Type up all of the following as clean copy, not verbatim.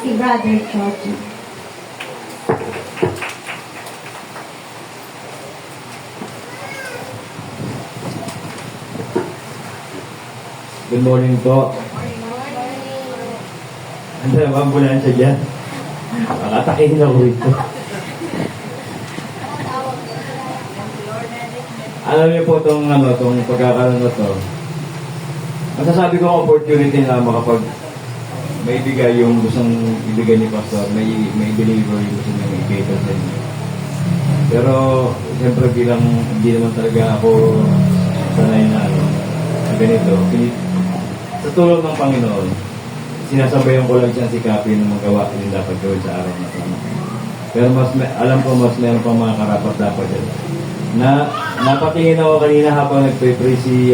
si Brother Chochi. Good morning po. Ano naman ambulansya dyan? Makatakin ako rito. Alam niyo po itong pagkakaroon na to. Masasabi ko opportunity na makapag may bigay yung gustong ibigay ni Pastor, may deliver yung gusto niya ibigay sa inyo. Pero, siyempre bilang hindi naman talaga ako sanay na ganito. Sa tulong ng Panginoon, sinasabayan ko lang siyang sikapin ng magawa yung dapat gawin sa araw na ito. Pero alam ko mas meron pang mga karapat-dapat dyan. Napatingin ako kanina habang nagpe-pray si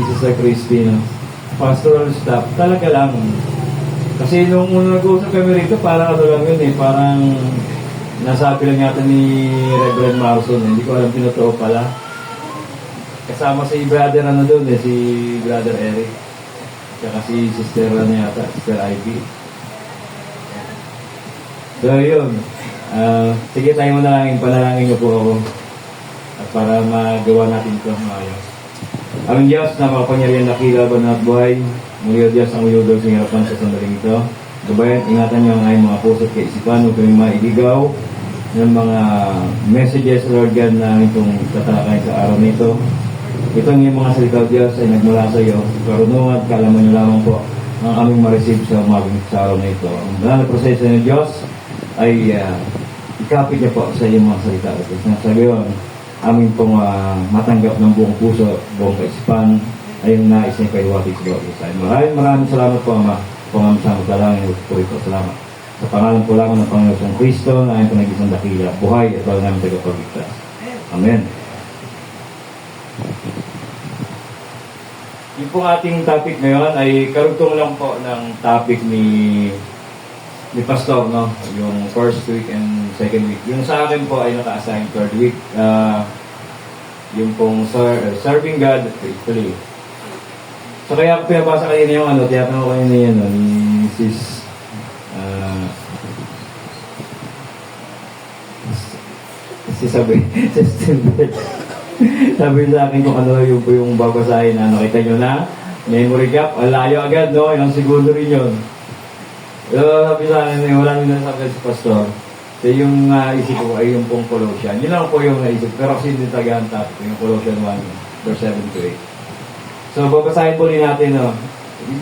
Sister Christine, pastoral staff, talaga lang. Kasi nung nag-uusap kami rito, parang lang yun parang nasabi lang yata ni Reverend Marson, hindi ko alam pinotoo pala. Kasama si brother doon si Brother Eric. Tsaka si Sister yata, Sister Ivy. So yun, sige tayo mo na lang, panalangin niyo po ako. At para magawa natin ito maayos. Aming Diyos na makapangyarihan na kilaban at buhay, muli o Diyos ang uyodol sa hirapan sa sandaling ito. Gabayan, ingatan niyo ang ayong mga puso at kaisipan, huwag kami maigigaw ng mga messages, Lord God, na itong tatalakay sa araw nito. Itong yung mga salita Diyos ay nagmula sa iyo. Karunungan at kaalaman niyo lamang po ang aming ma-receive sa umaging sa araw na ito. Ang banal na proseso ng Diyos ay ikapit niyo po sa iyong mga salita. Sa gayon, aming pong matanggap ng buong puso, buong kaisipan, ay yung nais niya kaiwatig sa bawat isa. Maraming salamat po, Ama. Kung aming sa magdalangin, po ito. Salamat. Sa pangalan po lamang ng Panginoon sa Kristo, na aming panagisang dakila, buhay at walang namin tagapagligtas. Amen. Yung pong ating topic ngayon ay karugtong lang po ng topic ni Pastor, no? Yung first week and second week. Yung sa akin po ay naka-assign third week. Yung pong serving God faithfully. So kaya ako pinabasa kanina yung tiyatanong ko kanina yan, ni Sis sabi sa akin kung ano yung babasahin na nakita nyo na memory gap, alayo agad, no? Ilang segundo rin yun. Pero sabi sa akin, wala nila sabi sa Pastor. So yung isip ko ay yung pong Colossian. Yun lang po yung naisip. Pero kasi hindi tagaan topic, yung Colossian 1, verse 7 to 8. So babasahin po rin natin, no?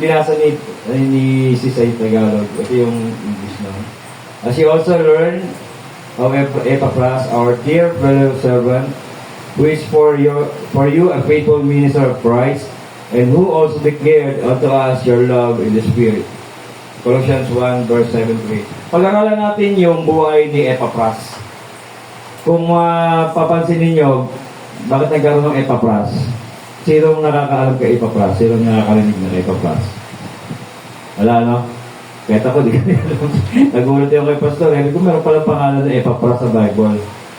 Binasa ni Sisay Tagalog. Ito yung English, no? As you also learn of Epaphras, our dear fellow servant, who is for you a faithful minister of Christ, and who also declared unto us your love in the Spirit. Colossians 1, verse 7 to 8. Pag-aralan natin yung buhay ni Epaphras. Kung papansin ninyo, bakit nagkaroon ng Epaphras? Sinong nakakaalam kay Epaphras? Sinong nakakarinig na kay Epaphras? Wala, no? Kahit ako, di kami alam. Nagulat yung kay Pastor. Hindi ko meron palang pangalan na Epaphras sa Bible.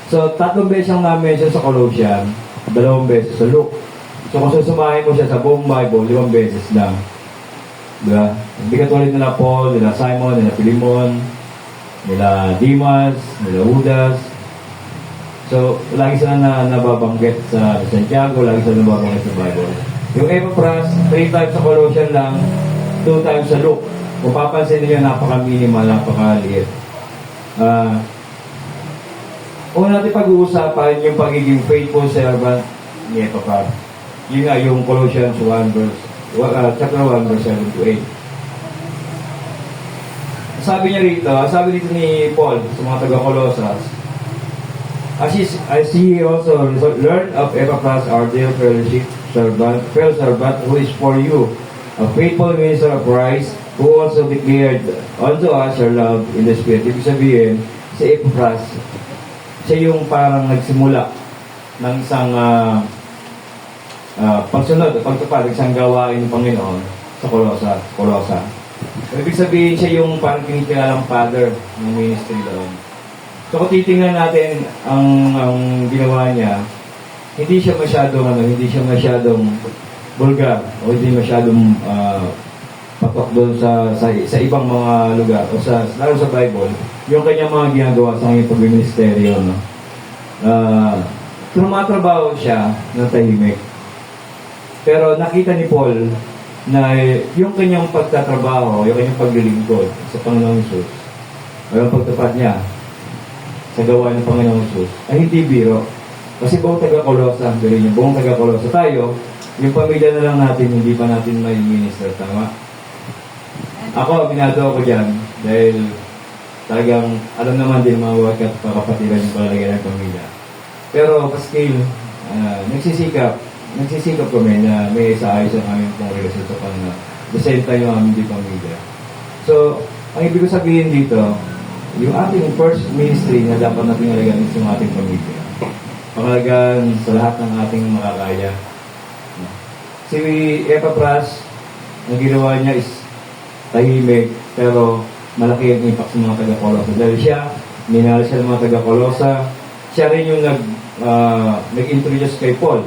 So, 3 beses siyang na-mention sa Colossian, 2 beses sa Luke. So, kung susumahin mo siya sa buong Bible, 5 beses lang. Diba? Hindi katulad nila Paul, nila Simon, nila Philemon, nila Dimas, nila Judas. So, lagi sila nababanggit sa Santiago, lagi sila nababanggit sa Bible. Yung Epaphras, 3 times sa Colossian lang, 2 times sa Luke. Kung papansin niyo, napaka-minimal, napaka-liit. Una natin pag-uusapan yung pagiging faithful servant ni Epaphras. Yun nga, yung Colossians 1 verse, chapter 1 verse 7 to 8. Sabi dito ni Paul sa mga taga-Colosas, as he also learned of Epaphras, our dear fellow servant, who is for you a faithful minister of Christ, who also declared unto us your love in the Spirit. Ibig sabihin, si Epaphras, siya yung parang nagsimula ng isang pagsunod, pagtupad, isang gawain ng Panginoon sa Colosa. Ibig sabihin, siya yung parang kinikilalang father ng ministry doon. So kung titingnan natin ang ginawa niya, hindi siya masyadong bulgar o hindi masyadong patok doon sa ibang mga lugar o lalo sa Bible, yung kanyang mga ginagawa sa kanyang pag-ministeryo, no? Tumatrabaho siya ng tahimik. Pero nakita ni Paul na yung kanyang pagtatrabaho, yung kanyang paglilingkod sa Panginoong Hesus, o yung pagtapat niya sa gawa ng Panginoong Hesus, ay hindi biro. Kasi buong taga-Kolosa, buong taga-Kolosa tayo, yung pamilya na lang natin, hindi pa natin may minister, tama? Ako, binado ako dyan dahil talagang alam naman din mga wakat kapatiran yung palalagyan ng pamilya. Pero paskil, nagsisikap kami na may isaayos ang aming pong relasyon sa Panginoon. The same time yung aming di pamilya. So, ang ibig ko sabihin dito, yung ating first ministry na dapat natin alagaan is yung ating pamilya. Pangalagaan sa lahat ng ating makakaya. Si Epaphras, ang ginawa niya is tahimik, pero malaki ang impact sa mga taga-Kolosa. Dahil siya, minahal siya ng mga taga-Kolosa. Siya rin yung nag-introduce kay Paul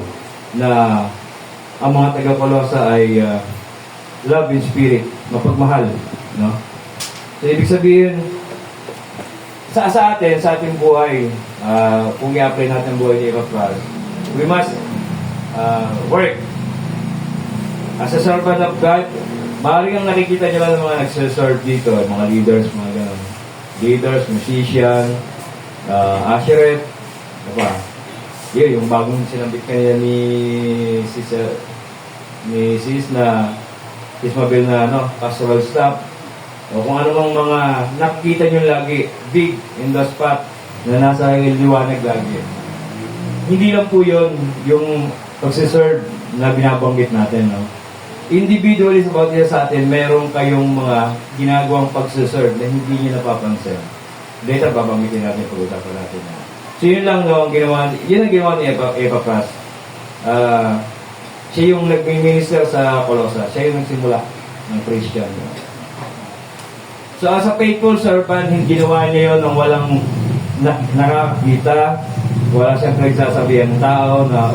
na ang mga taga-Kolosa ay love in spirit, mapagmahal. No? So, ibig sabihin, sa ating buhay, kung i-apply natin ang buhay ni Epaphras, we must work as a servant of God. Maaaring ang nakikita nyo lang ng mga nagsiserve dito, mga leaders, mga gano'n. Leaders, musician, usherette, ano ba? Yung bagong sinambit kanina ni Sis na Mabel na pastoral staff. O kung ano mang mga nakikita nyo lagi, big in the spot, na nasa liwanag lagi. Hindi lang po yun yung pagsiserve na binabanggit natin, no? Individually sa atin, meron kayong mga ginagawang pagsiserve na hindi nyo napapansin. Later, babanggitin natin, pag-usapan natin. So, yun lang, no, yun ang ginawa ni Epaphras. Siya yung nag-minister sa Colossa. Siya yung nagsimula ng Christian. No? So, as a faithful servant, ginawa niya yun ng walang nakakita. Wala siyang nagsasabihan ng tao na,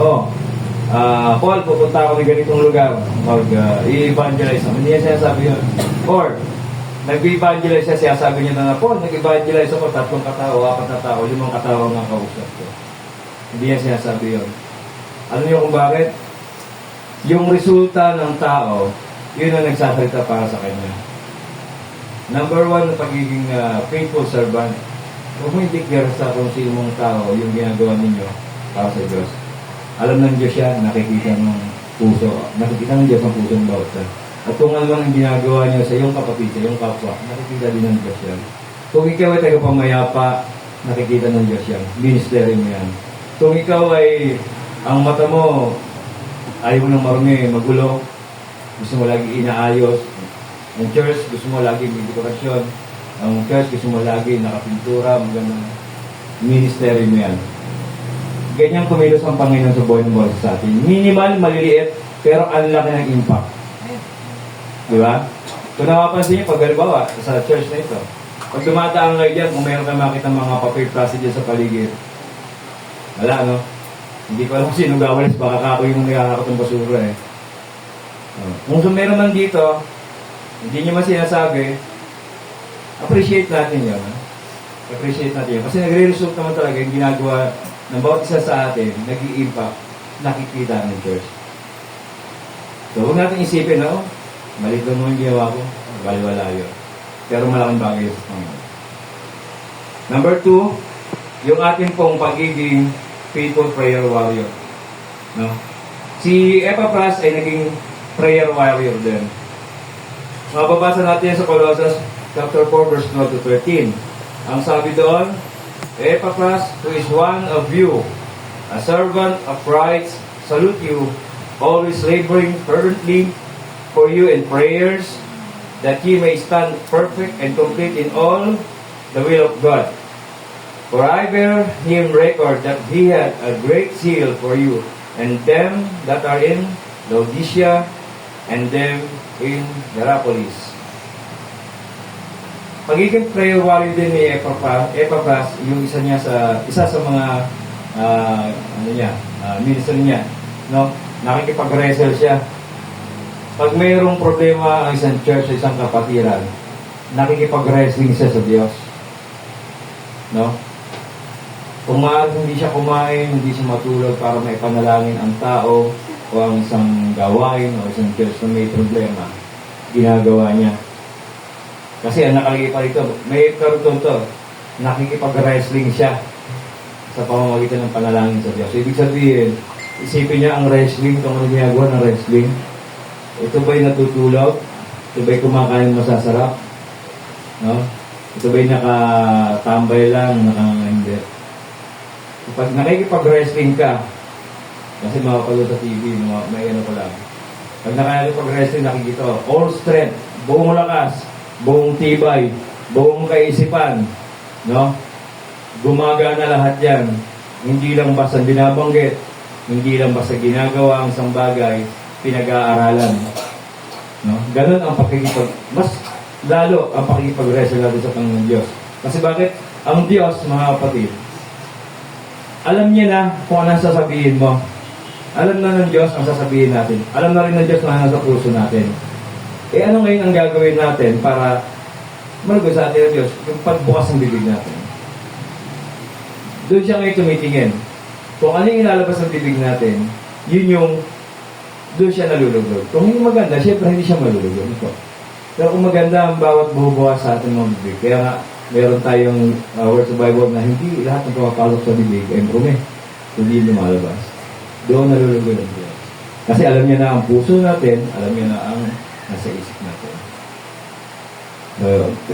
Paul, pupunta ako ng ganitong lugar, mag-evangelize. Hindi niya sinasabi yun. Or, nag-evangelize siya, sabi niya na, Paul, nag-evangelize ako, 3 katao, 4 na tao, 5 katao ang kausap ko. Hindi niya sinasabi yun. Alam niyo kung bakit? Yung resulta ng tao, yun ang nagsasalita para sa kanya. Number 1, pagiging faithful servant. Huwag mo i-declare sa kung sino mong tao yung ginagawa ninyo para sa Diyos. Alam ng Diyos yan, nakikita ng puso. Nakikita ng Diyos ang puso ng bawat isa. At kung ano ang ginagawa niyo sa iyong kapatid, sa iyong kapwa, nakikita din ng Diyos yan. Kung ikaw ay tagapamayapa, nakikita ng Diyos yan. Ministry mo yan. Kung ikaw ay, ang mata mo, ayaw mo ng marumi, magulo, gusto mo lagi inaayos. Ang church, gusto mo lagi may dekorasyon. Ang church, gusto mo lagi nakapintura, magandang ministry mo yan. Ganyan kumilos ang Panginoon sa buhay ng bawat sa atin. Minimal, maliliit, pero ang laki ng impact. Di ba? Kung napapansin niyo, pag halimbawa, sa church na ito, pag dumadaan kayo dyan, kung mayroon kayo makita mga papel plastic dyan sa paligid, wala, no? Hindi ko alam sino gawalis, baka kako yung nakakakot ng basura eh. Kung meron man dito, hindi nyo man sinasabi, appreciate natin yun. Appreciate natin yun. Kasi nagre-result naman talaga yung ginagawa ng bawat isa sa atin, nag-i-impact, nakikita ng church. So, huwag natin isipin, maliit lang mo yung ginawa ko, baliwala yun. Pero malaking bagay sa Panginoon. Number 2, yung ating pong pagiging faithful prayer warrior. No? Si Epaphras ay naging prayer warrior din. Mababasa natin sa Colossians chapter 4, verse 12 to 13. Ang sabi doon, Epaphras, who is one of you, a servant of Christ, salute you, always laboring fervently for you in prayers, that ye may stand perfect and complete in all the will of God. For I bear him record that he had a great zeal for you, and them that are in Laodicea, and them in Hierapolis. Pagiging prayer warrior din ni Epaphras, yung isa sa mga minister niya, no? Nakikipag-wrestle siya Pag mayroong problema ang isang church, isang kapatiran, nakikipag-wrestling siya sa Diyos. No? Kung maaaring hindi siya kumain, hindi siya matulog para maipanalangin ang tao o ang isang gawain o isang church na may problema, ginagawa niya. Kasi ang nakalagay pa rito, may karton to, nakikipag-wrestling siya sa pamamagitan ng panalangin sa Diyos. So, ibig sabihin, isipin niya ang wrestling, kung ano ginagawa ng wrestling. Ito ba'y natutulog? Ito ba'y kumakain masasarap? No? Ito ba'y nakatambay lang, hindi? Pag nakikipag-wrestling ka, kasi makapalo sa TV, may ano ko lang. Pag nakikipag-wrestling, nakikita, all strength, buong lakas, buong tibay, buong kaisipan, no? Gumagana lahat yan. Hindi lang basta binabanggit, hindi lang basta ginagawa ang isang bagay, pinag-aaralan. No? Ganun ang mas lalo ang pakikipag-wrestle natin sa Panginoon Diyos. Kasi bakit? Ang Diyos, mga kapatid, alam niya na kung ano sasabihin mo. Alam na ng Diyos ang sasabihin natin. Alam na rin ng Diyos na nasa puso natin. Ano ngayon ang gagawin natin para malago sa atin ng Diyos? Yung pagbukas ng bibig natin. Doon siya ngayon tumitingin. Kung ano yung ilalabas ng bibig natin, yun yung doon siya nalulugod. Kung hindi maganda, syempre hindi siya malulugod. Pero kung maganda ang bawat bubukas sa ating mga bibig, kaya nga, meron tayong words of Bible na hindi lahat ng pumapalok sa bibig ay marumi. Hindi lumalabas. Doon nalulugod ang Diyos. Kasi alam niya na ang puso natin, alam niya na ang nasa isip natin.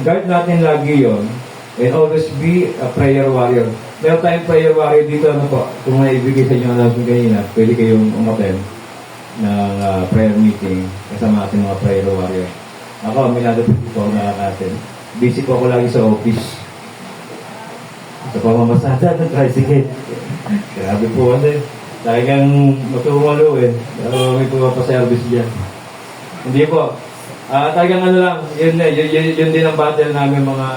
Guard natin lagi yon, and always be a prayer warrior. Meron tayong prayer warrior dito, ano po, kung naibigay sa inyo ang announcement kanina, pwede kayong umaten ng prayer meeting kasama ating mga prayer warrior. Ako, aminado po dito ako nakakaten. Busy po ako lagi sa office. Sa pamamasada ng tricycle. Grabe po kasi. Talagang matumalo eh. Pero may pumapaservice dyan. Hindi po. Talagang ano lang, yun din ang battle namin mga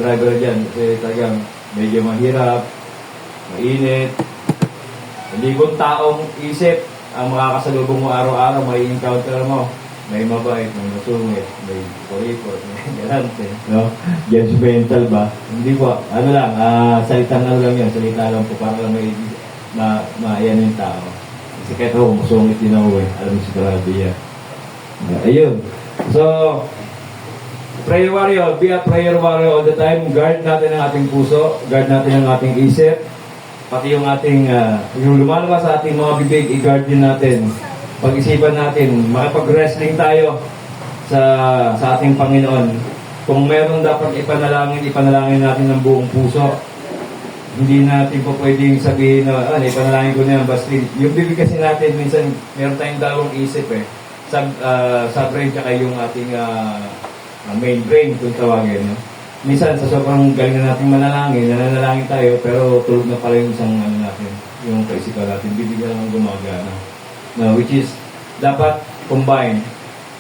driver dyan. Kasi talagang medyo mahirap, mainit. Hindi kung taong isip ang makakasalubong mo araw-araw, may encounter mo. May mabait, may masungit, may kuripot, may garante, no? Judgmental ba? Hindi po. Ano lang, salita lang yan. Salita lang po para lang yan yung tao. Kasi kahit ako, masungit din ako eh. Alam mo si Grabe yan. Ayun. So, prayer warrior, be a prayer warrior all the time. Guard natin ang ating puso, guard natin ang ating isip, pati yung ating, yung lumalabas sa ating mga bibig, i-guard din natin. Pag-isipan natin, makapag-wrestling tayo sa ating Panginoon. Kung meron dapat ipanalangin natin ng buong puso. Hindi natin po pwedeng sabihin na, ipanalangin ko na yan, basta yung bibig kasi natin, minsan meron tayong dalawang isip eh. Sub-brain tsaka yung ating main brain kung tawagin. No? Minsan sa sobrang galing na natin nananalangin tayo, pero tulog na pala yung isang natin, yung kaisipan natin, bibig na lang gumagana. No, which is dapat combine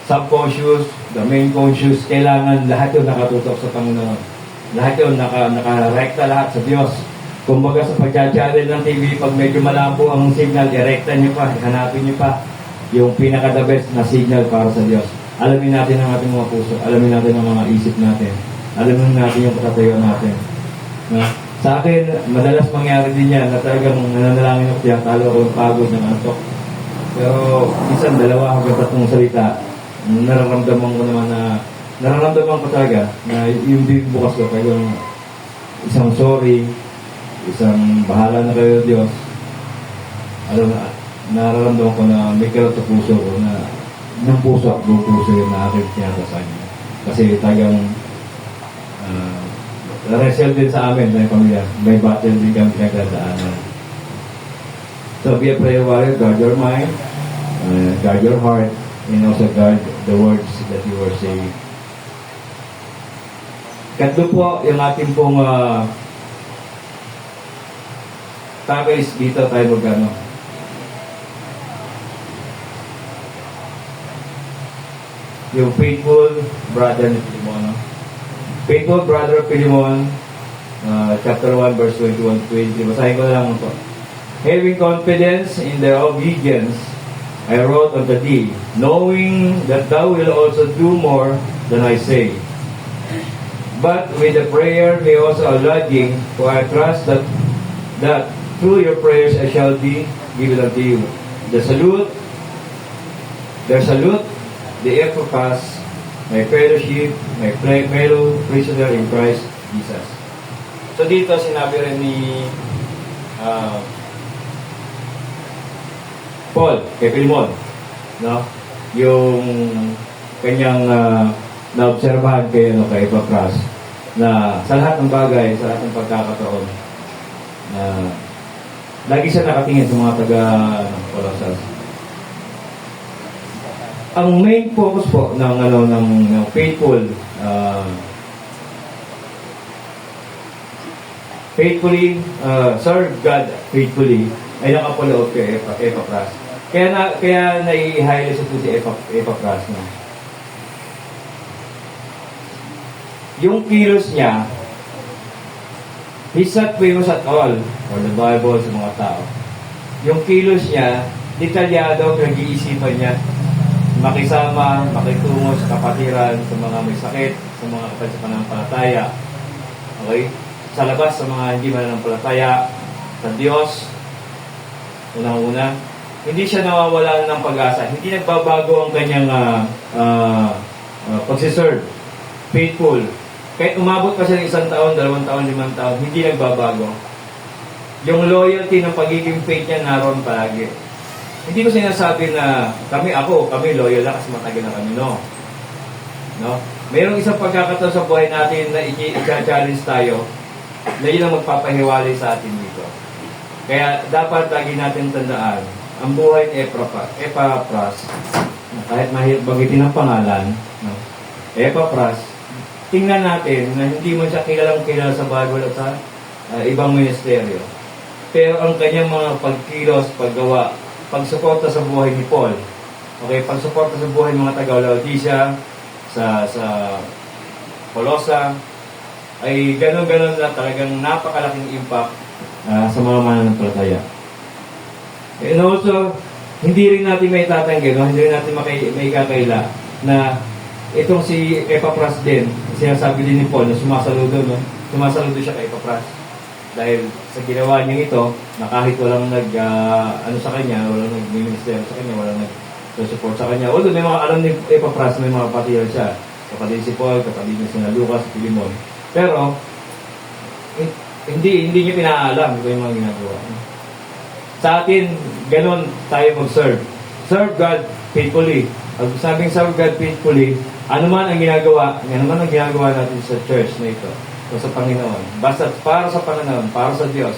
subconscious, the main conscious, kailangan lahat yun nakatutok sa Panginoon. Lahat yun nakarekta lahat sa Diyos. Kumbaga sa pagcha-channel ng TV, pag medyo malabo ang signal, direkta nyo pa, hanapin nyo pa yung pinaka-the best na signal para sa Diyos. Alamin natin ang ating mga puso, alamin natin ang mga isip natin, alamin natin yung katatayuan natin. No? Sa akin, madalas mangyari din yan na talagang nananalangin ako siya, talo ako ng pagod ng antok. Pero minsan dalawa hanggang tatlong salita, nararamdaman ko talaga na yung bibig bukas ko kayo isang sorry, isang bahala na kayo Diyos. Nararamdaman ko na may karot sa puso ko na ng puso at buong puso yung na-akin sa inyo. Kasi talagang wrestle din sa amin ng pamilya. May battle din kami pinagdadaanan. So be a prayer warrior, guard your mind, guard your heart, and also guard the words that you are saying. Katlo po yung ating pong topics dito tayo magano. Yung faithful brother ni Philemon. Faithful brother Philemon, chapter 1, verse 21-23. Basahin ko lang ito. Having confidence in their obedience I wrote unto thee, knowing that thou wilt also do more than I say. But with the prayer may also a lodging, for I trust that through your prayers I shall be given unto you. Their salute, the Epaphras, my fellowship, my fellow prisoner in Christ Jesus. So dito sinabi rin ni Paul, kay Philemon, no? Yung kanyang naobserbahan kay Epaphras na sa lahat ng bagay, sa lahat ng pagkakataon, lagi siya nakatingin sa mga taga Colossus. Ang main focus po ng faithfully serve God faithfully ay nakapaloob kay Epaphras. Kaya nai-highlight ito si Epaphras na yung kilos niya, he's not famous at all for the Bible sa mga tao. Yung kilos niya, detalyado, pinag-iisipan niya, makisama, makitungo sa kapatiran, sa mga may sakit, sa mga kapatid sa pananampalataya. Okay? Sa labas, sa mga hindi mananampalataya, sa Diyos, unang-una, hindi siya nawawalan ng pag-asa. Hindi nagbabago ang kanyang pagsiserve. Faithful. Kahit umabot pa siya ng 1 taon, 2 taon, 5 taon, hindi nagbabago. Yung loyalty ng pagiging faith niya naroon palagi. Hindi ko sinasabi na kami loyal lang kasi matagal na kami, no? Mayroong isang pagkakataon sa buhay natin na i-challenge tayo na yun ang magpapahiwalay sa atin dito. Kaya dapat lagi natin tandaan ang buhay ni Epaphras, kahit mahirap bagitin ang pangalan, no? Epaphras, tingnan natin na hindi mo siya kilala sa Bible at sa ibang ministeryo. Pero ang kanyang mga pagkilos, paggawa, pagsuporta sa buhay ni Paul, okay, pagsuporta sa buhay ng mga taga-Laodicea, sa Colossa, ay gano'n-gano'n na talagang napakalaking impact sa mga mananampalataya. And also, hindi rin natin may tatanggi, no? Hindi rin natin may kakaila na itong si Epaphras din, sinasabi din ni Paul na sumasaludo, no? Sumasaludo siya kay Epaphras. Dahil sa ginawa niya ito, na kahit walang sa kanya, walang nag-minister sa kanya, walang nag-support sa kanya. Although may mga alam ni Epaphras, may mga kapatid siya. Kapatid si Paul, kapatid niya si Lucas, si Philemon. Pero, hindi niya pinaalam kung yung mga ginagawa. Sa atin, ganon tayo mag-serve. Serve God faithfully. Pag sabing serve God faithfully, ano man ang ginagawa natin sa church na ito, o sa Panginoon. Basta para sa Panginoon, para sa Diyos.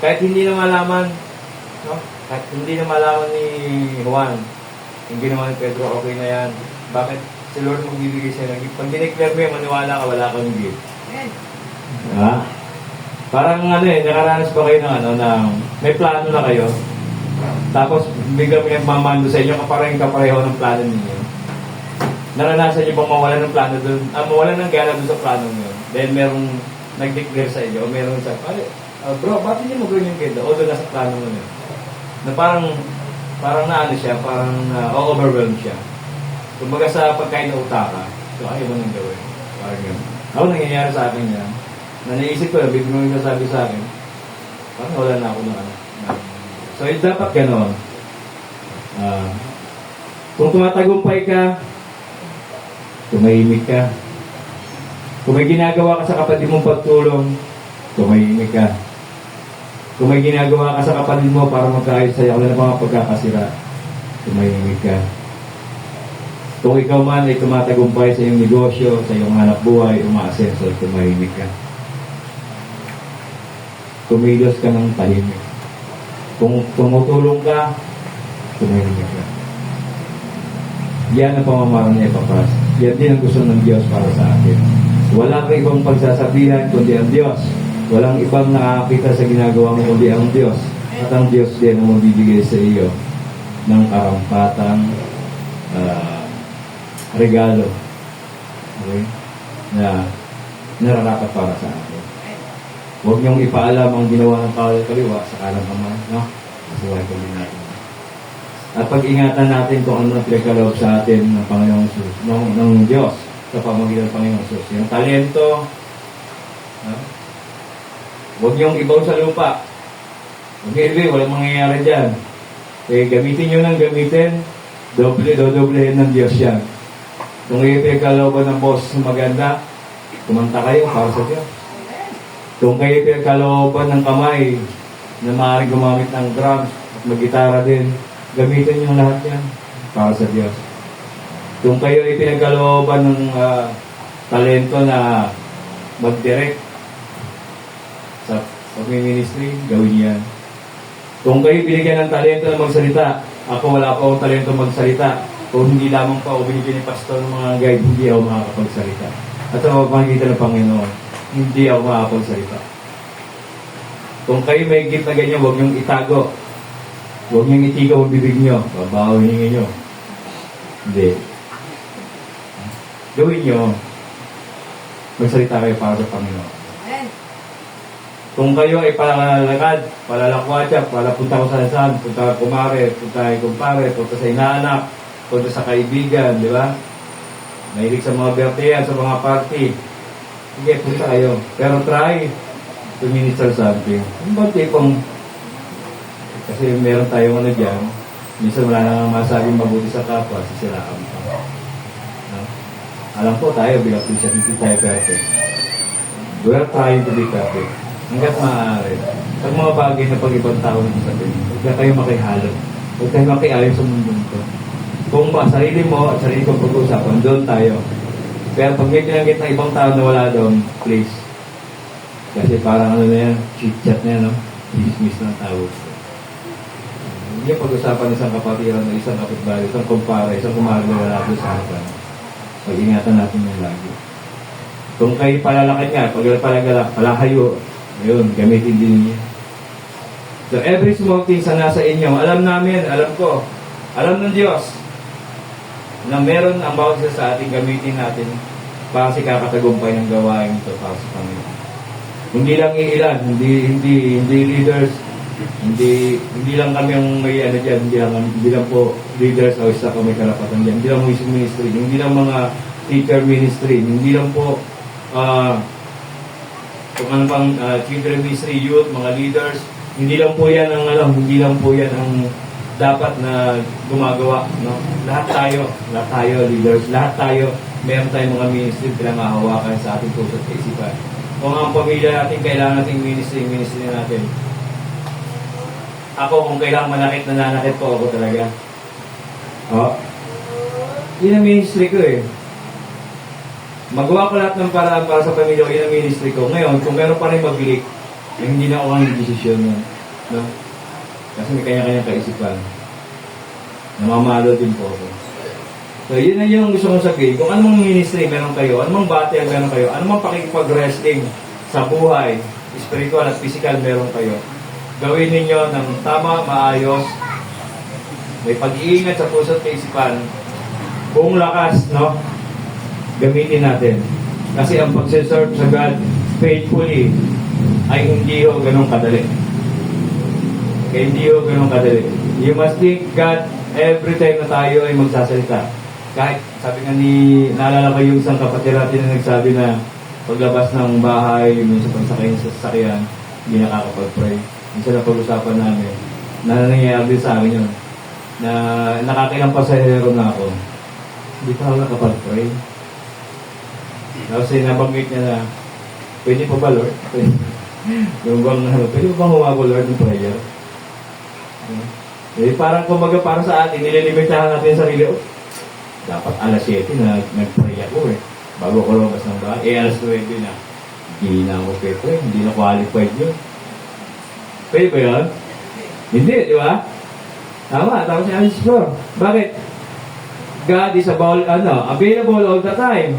Kahit hindi na malaman, no? Kahit hindi na malaman ni Juan, hindi naman ni Pedro, okay na yan. Bakit si Lord magbibigay sa'yo? Pag dineclare mo yung maniwala ka, wala kang gift. Ha? Parang nakaranas ba kayo ng may plano na kayo, tapos biglang may nagmamando sa inyo, kapareho ng plano ninyo. Naranasan niyo bang mawalan ng plano doon? Mawalan ng gana doon sa plano niyo. Then merong nag-declare sa inyo, o merong sa, bro, bakit hindi mo gawin yung ganda? O doon nasa plano mo niyo. Na parang siya, parang overwhelmed siya. Kumbaga sa pagkain na utaka, so ayaw mo nang gawin. Parang yun. Ako nangyayari sa akin yan. Na naisip ko, biglang yung sabi sa akin, parang wala na ako na. So, dapat gano'n. Kung tumatagumpay ka, tumahimik ka. Kung may ginagawa ka sa kapatid mong pagtulong, tumahimik ka. Kung may ginagawa ka sa kapatid mo para magkaayos sa'yo, wala na mga pagkakasira, tumahimik ka. Kung ikaw man ay tumatagumpay sa iyong negosyo, sa iyong hanap buhay, umaasenso, tumahimik ka. Kumilos ka ng tahimik. Kung tumutulong ka, tumahimik ka. Yan ang pamamaraan ni Epaphras. Yan din ang gusto ng Diyos para sa atin. Walang ibang pagsasabihan kundi ang Diyos. Walang ibang nakakita sa ginagawa mo kundi ang Diyos. At ang Diyos din ang mabibigay sa iyo ng karampatang regalo. Okay? Na nararapat para sa atin. Huwag niyong ipaalam ang ginawa ng kaliwa sa kalang kamay. No? Masuway ko din natin. At pag-ingatan natin kung ano ang pinagkaloob sa atin ng Panginoong Jesus, ng Diyos sa pamagitan ng Panginoong Jesus. Yung talento, huwag niyong ibaw sa lupa. Huwag niyo, walang mangyayari dyan. Eh, gamitin nyo ng gamitin, doblehin ng Diyos yan. Kung kayo pinagkalooban ng boss maganda, kumanta kayo para sa Diyos. Kung kayo pinagkalooban ng kamay na maaaring gumamit ng drums at mag-gitara din, gamitin nyo lahat yan para sa Diyos. Kung kayo ay pinagkalooban ng talento na mag-direct sa pag-ministry, gawin yan. Kung kayo binigyan ng talento na magsalita, ako wala pa akong talento magsalita. Kung hindi lamang pa o binigyan ni pastor ng mga guide, hindi ako makakapagsalita. At sa pagpanggitan ng Panginoon, hindi ako makakapagsalita. Kung kayo may gift na ganyan, huwag niyong itago. Huwag niyong itigaw ang bibig niyo. Babawin niyo. Hindi. Gawin niyo. Magsalita kayo para sa Panginoon. Kung kayo ay palalakad, palalakwatsa, palapunta ko sa saan, punta kumare, punta kay kumpare, punta sa inaanak, punta sa kaibigan, di ba? Mahilig sa mga birthday, sa mga party. Sige, punta kayo. Pero try to minister something. Yung ba tipong, kasi meron tayong ano dyan, minsan wala nang masabing mabuti sa kapwa, sisiraan pa. No? Alam po tayo, bilang Christian, hindi tayo perfect. We're trying to be perfect. Hanggat maaari. Sa mga bagay na pag-ibang tao na sabihin, huwag na kayo makihalo. Huwag kayo makiayon sa mundo ito. Kung ba, sarili mo at sarili kong pag-uusapan, doon tayo. Pero pag may pinanggit ng ibang tao na wala doon, please. Kasi parang ano na yan, chit-chat na yan, no? Dismiss ng tao. Hindi yung pag-usapan ng isang kapatiran, ng isang kapitbahay, isang kumpara, isang kumari na wala doon sa harapan. Pag-ingatan natin yung lagi. Kung kayo palalakad nga, palahayo, ayun, gamitin din niya. So, every small thing sa nasa inyo, alam namin, alam ko, alam ng Diyos, na meron ang bawat isa sa ating gamitin natin para sa kakatagumpay ng gawain ito para sa Panginoon. Hindi lang iilan, hindi leaders, hindi lang kami ang may ano dyan, hindi lang po leaders o isa kami karapatan dyan, hindi lang music ministry, hindi lang mga teacher ministry, hindi lang po kung ano pang children ministry, youth, mga leaders, hindi lang po yan ang dapat na gumagawa, no? Lahat tayo leaders, lahat tayo, meron tayong mga ministry pinangahawakan sa ating puso at isipan. Kung ang pamilya natin, kailangan nating ministry natin. Ako, kung kailangan nananakit po ako talaga. Yun ang ministry ko eh. Magawa ko lahat ng paraan para sa pamilya ko, yun ang ministry ko. Ngayon, kung meron pa rin mag-leak, hindi na ako ang desisyon nun. No? Kasi may kanya-kanyang kaisipan. Namamalo din po ako. So, yun na yung gusto kong sabihin. Kung anong ministry meron kayo, anong batian meron kayo, anong pakikipag-wrestling sa buhay, spiritual at physical meron kayo, gawin ninyo ng tama, maayos, may pag-iingat sa puso at kaisipan, buong lakas, no? Gamitin natin. Kasi ang pag-serve sa God faithfully ay hindi ho ganun kadali. Kaya hindi ho ganun kadali. You must think God every time na tayo ay magsasalita. Kahit sabi nga naalala ko yung isang kapatid natin na nagsabi na paglabas ng bahay, minsan pagsakay sa sasakyan, hindi nakakapag-pray. Minsan na pag-usapan namin, na nangyayari din sa akin yun, na nakakailang pasahero na ako, hindi pa ako nakapag-pray. Tapos nabanggit niya na, pwede pa ba Lord? Yung bang, pwede pa bang humago Lord ng prayer? Parang kumbaga para sa atin, nililimitahan natin yung sarili. Dapat alas 7 na nag-pray ako eh. Bago ko lumabas ng bahay. Alas 9 na. Hindi na ako pwede. Hindi na qualified yun. Pwede ba yun? Hindi, di ba? Tama, tapos niya explore. Bakit? God is available all the time.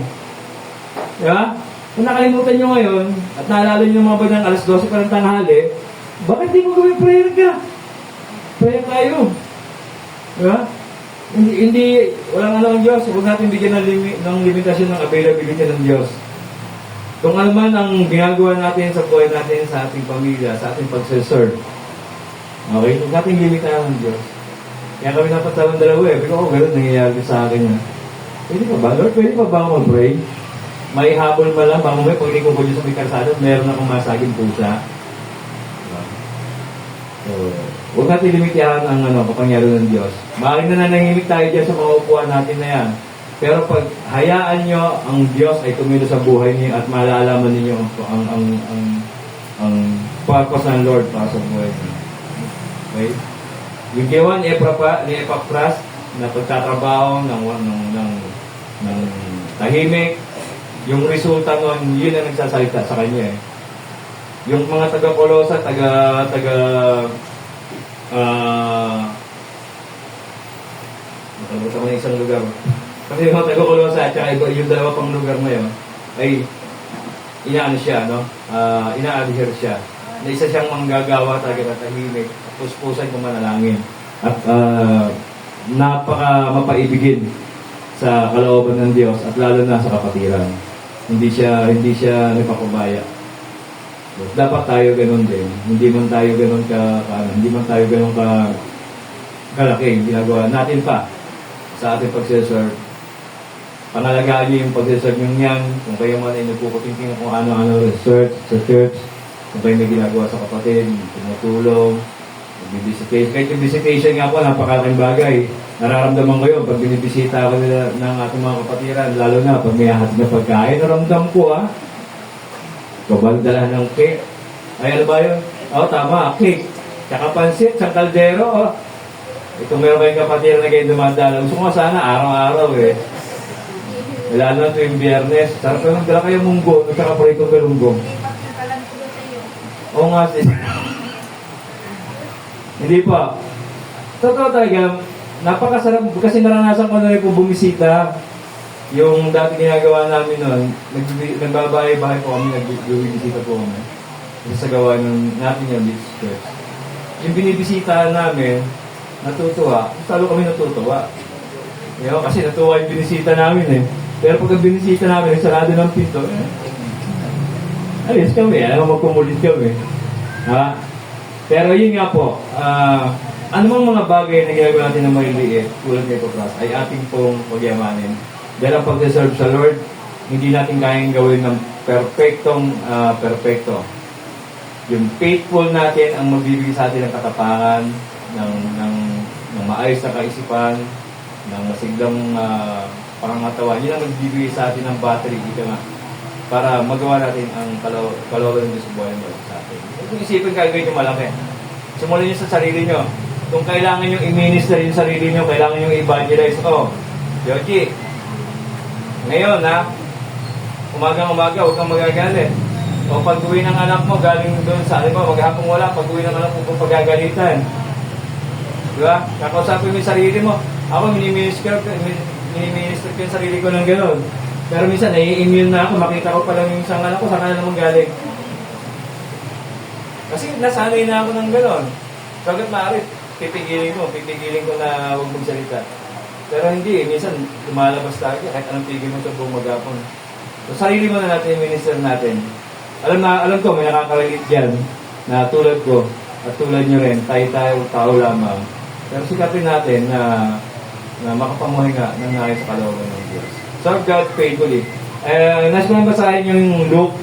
Di ba? Kung nakalimutan nyo ngayon, at naalala nyo mga ba ng alas 12 pa ng tanghali, bakit di mo gawin prayer ka? Prayer tayo. Di ba? Hindi, walang ano ang Diyos. Huwag natin bigyan ng limitasyon ng availability ng Diyos. Kung ano man ang ginagawa natin sa buhay natin, sa ating pamilya, sa ating pag-serve. Okay? Huwag natin limitahan ng Diyos. Kaya kami napatalong dalawa eh. Pero ako, gano'n nangyayari sa akin. Pwede pa ba? Lord, pwede pa ba ako mag-pray? May habol ba lang? Baka may pag-liko ko dyan sa may karsada, meron akong masaging pusa. So, huwag natin limitahan ang kapangyarihan ng Diyos. Maaaring na nanahimik tayo dyan sa mga upuan natin na yan. Pero pag hayaan nyo ang Diyos ay tumilo sa buhay niyo at malalaman ninyo ang purpose ng Lord para sa buhay niyo. Okay? Yung K1 ni Epapras na pagtatrabaho ng tahimik, yung resulta nun, yun ang nagsasalita sa kanya eh. Yung mga taga-Kolosa, nakalimutan ko na isang lugar. Kasi yung mga taga-Kolosa at saka yung dalawa pang lugar na yun, ay inaano siya, no? Ina-adhere siya. Na isa siyang manggagawa talaga na tahimik, puspusan kung manalangin. At napaka mapaibigin sa kalooban ng Diyos at lalo na sa kapatiran. Hindi siya nagpakubaya. Dapat tayo ganoon din. Hindi man tayo ganoon kalaki yung ginagawa natin pa sa ating pagsiserve. Pangalagaan niyo yung pagsiserve nyo yan. Kung kayo man ay nagpuputingting kung ano-ano research sa church, kung kayo may ginagawa sa kapatid, tumutulong, mag-visitation. Kahit yung visitation nga po, napakalaking bagay. Nararamdaman ko yun pag binibisita ako nila ng ating mga kapatiran, lalo na pag may ahat na pagkain, naramdam ko kabaldala ng cake. Ay, ano ba yun? Tama, cake. Tsaka pansit, sa kaldero, Ito meron kayong kapatiran na kayo dumadala. Gusto ko sana araw-araw eh. Lalo na ito yung biyernes. Sarap na nagdala kayo munggo. Tsaka paritong galunggong. Oo nga sis. Hindi pa. Totoo talaga, napakasarap. Kasi naranasan ko na rin po bumisita. Yung dati ginagawa namin noon, nagbabahay-bahay po kami, nagbibisita po kami. Kasi sa gawa natin yung Beach Church. Yung binibisita namin, natutuwa. Talo kami natutuwa. Kasi natuwa yung binisita namin eh. Pero pag binisita namin, sarado ng pinto, alis kami, alam mo magpumulit kami. Pero yun nga po, anumang mga bagay na ginagawa natin ng maliliit, tulad ng Epapras, ay ating pong pagyamanin. Dahil ang pag-deserve sa Lord, hindi natin kayang gawin ng perfecto. Yung faithful natin ang magbibigay sa atin ng katapangan, ng maayos na kaisipan, ng masiglang pangangatawan. Yun ang magbibigay sa atin ng battery, para magawa natin ang kalooban ng Diyos sa buhay mo sa atin. Kung isipin kayo yung malaki, simulan nyo sa sarili nyo. Kung kailangan nyo i-minister yung sarili nyo, kailangan nyo i-evangelize. Yoji, ngayon umagang-umaga, huwag kang magagalit. O pag-uwi ng anak mo, galing doon sa maghapong wala, pag-uwi ng anak mo kung pagagalitan. Diba? Kakausapin mo yung sarili mo. Ako, mini-minister ko yung sarili ko ng gano'n. Pero minsan, nai-immune na ako, makita ko pa lang yung isang anak ko, saan ka naman galing. Kasi nasanay na ako ng gano'n. So, hanggat maaari, pipigilin ko na huwag magsalita. Pero hindi, minsan lumalabas tayo kahit anong pigil mo sa buong maghapon. So, sarili mo na natin yung minister natin. Alam ko, may nakaka-relate dyan na tulad ko at tulad nyo rin, tayo tao lamang. Pero sikapin natin na makapamuhay nga ng nais sa kalooban ng Diyos. Serve God faithfully. Nais ko lang basahin yung Luke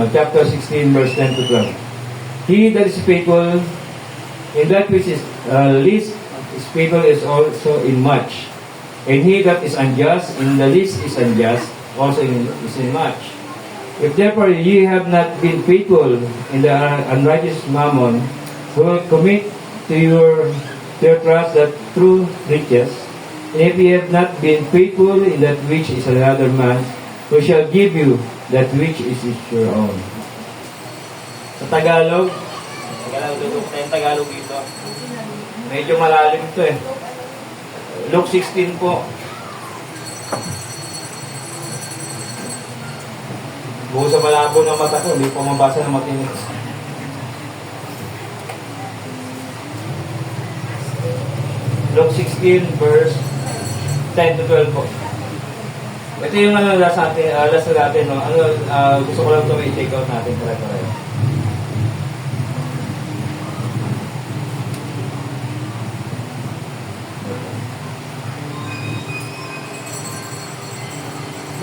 chapter 16 verse 10 to 12. He that is faithful in that which is least is faithful is also in much. And he that is unjust in the least is unjust also is in much. If therefore ye have not been faithful in the unrighteous mammon, who will commit to your trust that true riches, and if ye have not been faithful in that which is another man's, who shall give you that which is your own. Sa Tagalog dito. Medyo malalim ito eh. Luke 16 po. Buo sa malabo ng mata ko, hindi po mabasa ng matinis. Luke 16 verse 10 to 12 po. Ito yung last natin, no? Gusto ko lang ito may take out natin pare-pareho.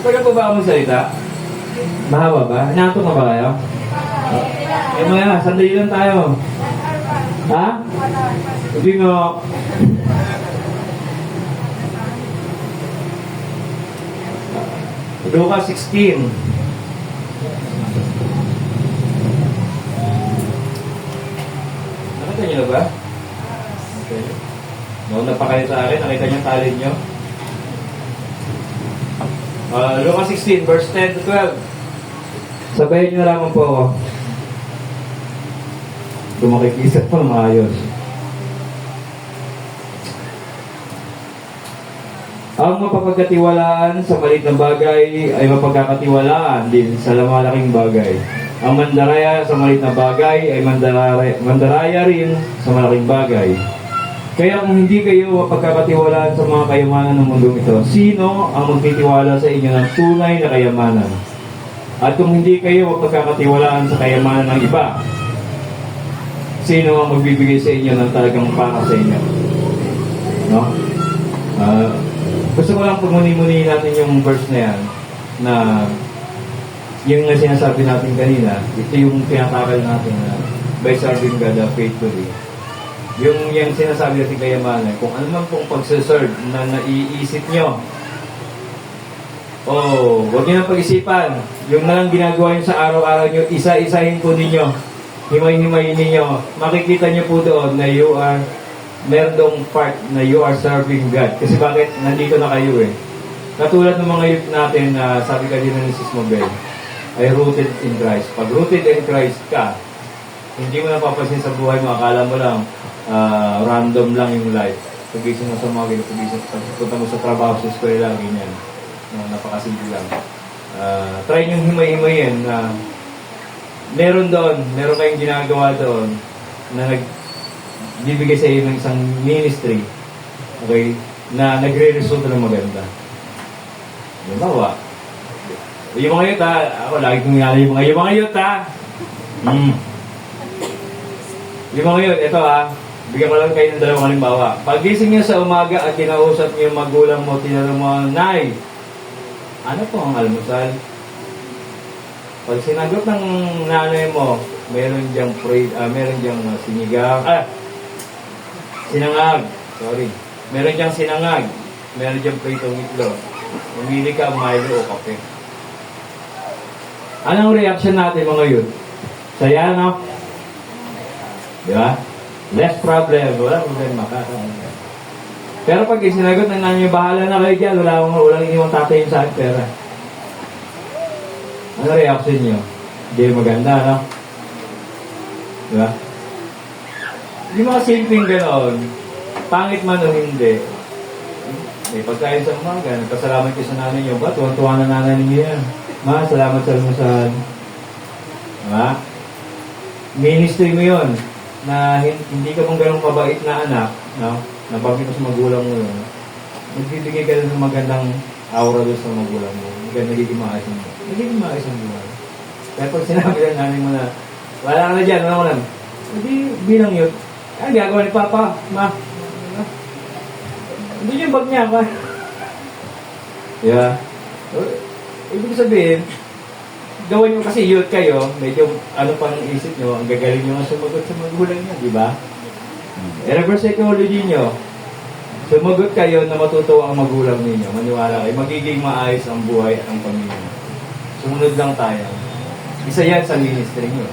Pwede po ba ako magsalita? Mahaba ba? Inaantok na ba kayo? Eh mga, sandali lang tayo. Ha? Hindi nga. Lucas 16. Nakita niyo na ba? Okay. Nauna pa kayo sa akin. Nakita niyo yung talent niyo? Lucas 16, verse 10 to 12. Sabayin niyo na lamang po ako. Kung makikisap po na maayos. Ang mapapagkatiwalaan sa maliit na bagay ay mapagkakatiwalaan din sa malaking bagay. Ang mandaraya sa maliit na bagay ay mandaraya rin sa malaking bagay. Kaya kung hindi kayo mapagkakatiwalaan sa mga kayamanan ng mundong ito, sino ang magtitiwala sa inyo ng tunay na kayamanan? At kung hindi kayo mapagkakatiwalaan sa kayamanan ng iba, sino ang magbibigay sa inyo ng talagang para sa inyo? No? Gusto ko lang pagmuni-muni natin yung verse na yan, na yung sinasabi natin kanina, ito yung tinatakal natin na by serving God faithfully. Yung sinasabi natin kayamanan, kung ano man pong pagsaserve na naiisip nyo, huwag nyo nang pag-isipan. Yung nalang ginagawa nyo sa araw-araw nyo, isa-isahin po ninyo. Himay-himayin ninyo. Makikita nyo po doon na meron dong part na you are serving God. Kasi bakit? Nandito na kayo eh. Katulad ng mga youth natin na sabi ka din ng Mrs. Mobel, ay rooted in Christ. Pag rooted in Christ ka, hindi mo napapansin sa buhay mo, akala mo lang random lang yung life. Pagising mo sa mga pagising, pagpunta mo sa trabaho, sa eskwela, ganyan. Napakasimple lang. Try nyo himay-himayin na meron kayong ginagawa doon na bibigay sa iyo ng isang ministry, okay, na nagre-resulta ng maganda. Halimbawa, yung mga youth ako lagi kong hinala yung mga youth yung mga youth, ito bigyan ko lang kayo ng dalawang halimbawa. Pagising niyo sa umaga at kinausap niyo yung magulang mo, tinanong mo, Nay, ano po ang almusal? Pag sinagot ng nanay mo, meron diyang sinangag. Meron diyang sinangag. Meron diyang pritong itlog. Umili ka Milo o kape. Anong reaction natin mga yun? Saya, no? Di ba? Less problem. Wala problema. Pero pag sinagot ng nanay, bahala na kayo dyan. Walang iniwang tatay yung sa pera. Ano reaction nyo? Hindi maganda, no? Di ba? Yung mga simpleng ganoon, pangit man o hindi, may pagkain sa umaga, nagpasalamat kayo sa nanay nyo, ba? Tuwan-tuwa na nanay ninyo yan. Ma, salamat sa almusal. Diba? Ministry mo yun, na hindi ka mong ganong mabait na anak, no? Nabagay mo sa magulang mo yun. Magbibigay ka ng magandang aura doon sa magulang mo. Nagiging maayos mo. Nagiging maayos ang buhay. Kaya pag sinabi ng nanay mo na, wala ka na dyan, wala ko lang. Hindi, bilang yun. Ang gagawa ni Papa, Ma. Hindi yung bag niya, pa. Yeah. Ibig sabihin, gawin nyo kasi youth kayo, medyo ano pang isip nyo, ang gagaling nyo nga sumagot sa magulang nyo, di ba? Reverse psychology nyo, sumagot kayo na matutuwa ang magulang ninyo, maniwala kayo, magiging maayos ang buhay at ang pamilya. Sumunod lang tayo. Isa yan sa ministry nyo.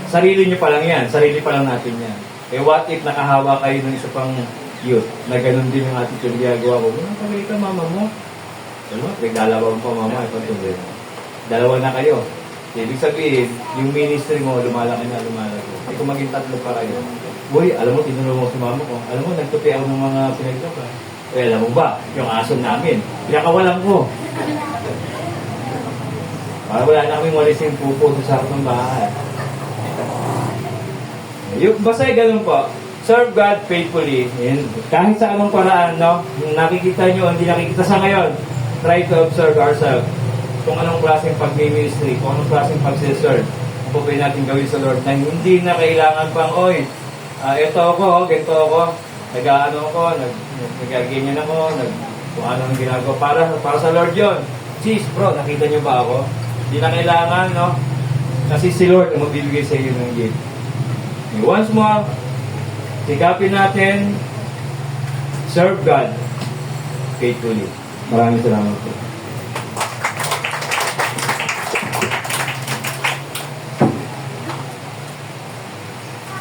Sarili nyo pa lang yan, sarili pa lang natin yan. Eh what if nakahawa kayo ng isa pang youth na ganun din yung attitude ginagawa ko? Ganun pala ito mama mo. Diba? Nagdalawa mo pa mama, ito tuloy mo. Dalawa na kayo. Ibig sabihin, yung ministry mo, lumalaki na lumalaki. Eh kung maging tatlo pa kayo, boy, alam mo, tinulong mo sa mama ko. Alam mo, nagtupi ako ng mga pinagtapa. Eh, alam mo ba, yung aso namin, pinakawalan ko. Para wala na kaming walis yung pupo sa sarap ng bahay. Basta ganun po. Serve God faithfully. And kahit sa anong paraan, no? Nakikita nyo, hindi nakikita sa ngayon. Try to observe ourselves. Kung anong klaseng pag-ministry, kung anong klaseng pag-serve. Kung po pwede natin gawin sa Lord na hindi na kailangan pang, ito ako, ganito ako. Nag-ano ako, nag-ganyan ako, kung anong ginagawa. Para sa Lord yun. Cheese, bro, nakita nyo ba ako? Hindi na kailangan, no? Kasi si Lord ang magbibigay sa iyo ng gift. Once more, sikapin natin, serve God faithfully. Maraming salamat po.